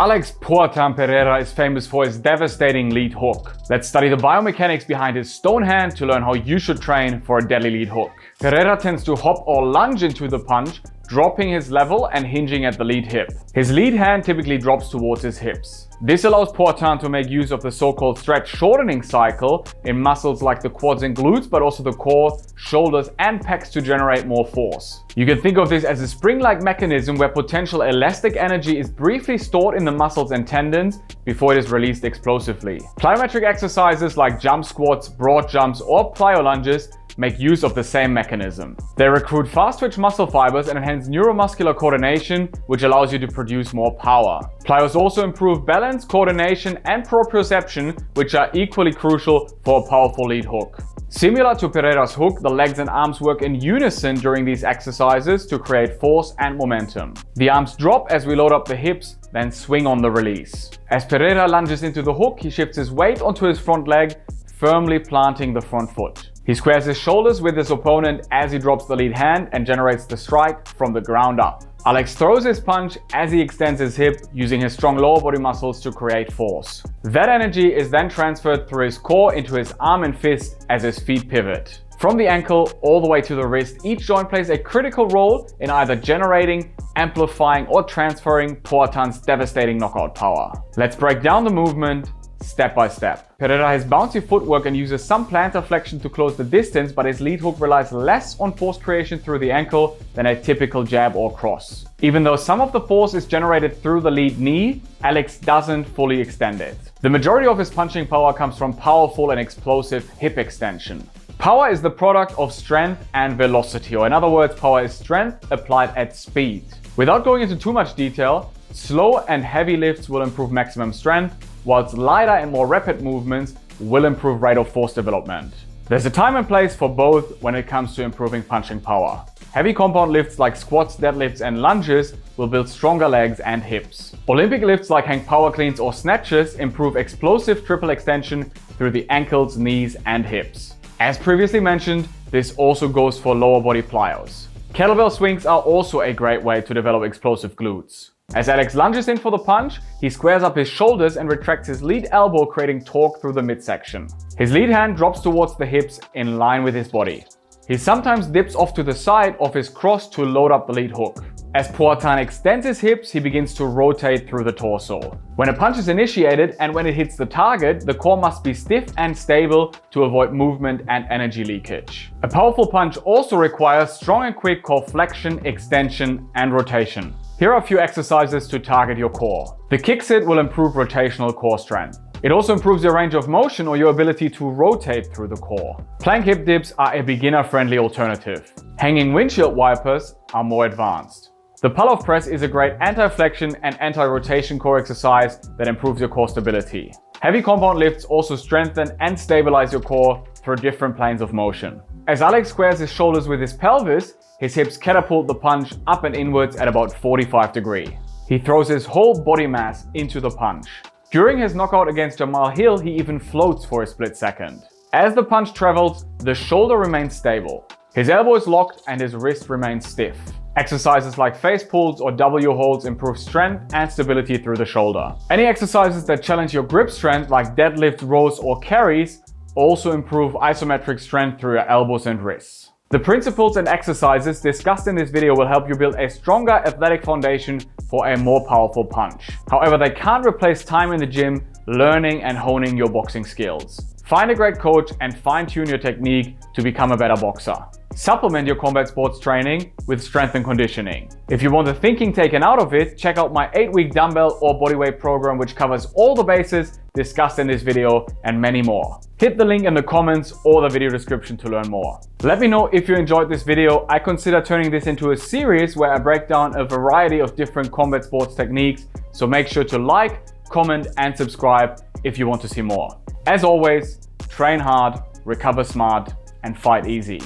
Alex "Poatan" Pereira is famous for his devastating lead hook. Let's study the biomechanics behind his stone hand to learn how you should train for a deadly lead hook. Pereira tends to hop or lunge into the punch, dropping his level and hinging at the lead hip. His lead hand typically drops towards his hips. This allows Poatan to make use of the so-called stretch-shortening cycle in muscles like the quads and glutes, but also the core, shoulders and pecs to generate more force. You can think of this as a spring-like mechanism where potential elastic energy is briefly stored in the muscles and tendons before it is released explosively. Plyometric exercises like jump squats, broad jumps or plyo lunges make use of the same mechanism. They recruit fast-twitch muscle fibers and enhance neuromuscular coordination, which allows you to produce more power. Plyos also improve balance, coordination and proprioception, which are equally crucial for a powerful lead hook. Similar to Pereira's hook, the legs and arms work in unison during these exercises to create force and momentum. The arms drop as we load up the hips, then swing on the release. As Pereira lunges into the hook, he shifts his weight onto his front leg, firmly planting the front foot. He squares his shoulders with his opponent as he drops the lead hand and generates the strike from the ground up. Alex throws his punch as he extends his hip, using his strong lower body muscles to create force. That energy is then transferred through his core into his arm and fist as his feet pivot. From the ankle all the way to the wrist, each joint plays a critical role in either generating, amplifying or transferring Poatan's devastating knockout power. Let's break down the movement step by step. Pereira has bouncy footwork and uses some plantar flexion to close the distance, but his lead hook relies less on force creation through the ankle than a typical jab or cross. Even though some of the force is generated through the lead knee, Alex doesn't fully extend it. The majority of his punching power comes from powerful and explosive hip extension. Power is the product of strength and velocity, or in other words, power is strength applied at speed. Without going into too much detail, slow and heavy lifts will improve maximum strength, whilst lighter and more rapid movements will improve rate of force development. There's a time and place for both when it comes to improving punching power. Heavy compound lifts like squats, deadlifts and lunges will build stronger legs and hips. Olympic lifts like hang power cleans or snatches improve explosive triple extension through the ankles, knees and hips. As previously mentioned, this also goes for lower body plyos. Kettlebell swings are also a great way to develop explosive glutes. As Alex lunges in for the punch, he squares up his shoulders and retracts his lead elbow, creating torque through the midsection. His lead hand drops towards the hips in line with his body. He sometimes dips off to the side of his cross to load up the lead hook. As Poatan extends his hips, he begins to rotate through the torso. When a punch is initiated and when it hits the target, the core must be stiff and stable to avoid movement and energy leakage. A powerful punch also requires strong and quick core flexion, extension and rotation. Here are a few exercises to target your core. The kick sit will improve rotational core strength. It also improves your range of motion or your ability to rotate through the core. Plank hip dips are a beginner-friendly alternative. Hanging windshield wipers are more advanced. The pull-off press is a great anti-flexion and anti-rotation core exercise that improves your core stability. Heavy compound lifts also strengthen and stabilize your core through different planes of motion. As Alex squares his shoulders with his pelvis, his hips catapult the punch up and inwards at about 45 degrees. He throws his whole body mass into the punch. During his knockout against Jamal Hill, he even floats for a split second. As the punch travels, the shoulder remains stable. His elbow is locked and his wrist remains stiff. Exercises like face pulls or W holds improve strength and stability through the shoulder. Any exercises that challenge your grip strength like deadlift, rows or carries also improve isometric strength through your elbows and wrists. The principles and exercises discussed in this video will help you build a stronger athletic foundation for a more powerful punch. However, they can't replace time in the gym, learning and honing your boxing skills. Find a great coach and fine-tune your technique to become a better boxer. Supplement your combat sports training with strength and conditioning. If you want the thinking taken out of it, check out my 8-week dumbbell or bodyweight program, which covers all the bases discussed in this video and many more. Hit the link in the comments or the video description to learn more. Let me know if you enjoyed this video. I consider turning this into a series where I break down a variety of different combat sports techniques, so make sure to like, comment and subscribe if you want to see more. As always, train hard, recover smart and fight easy.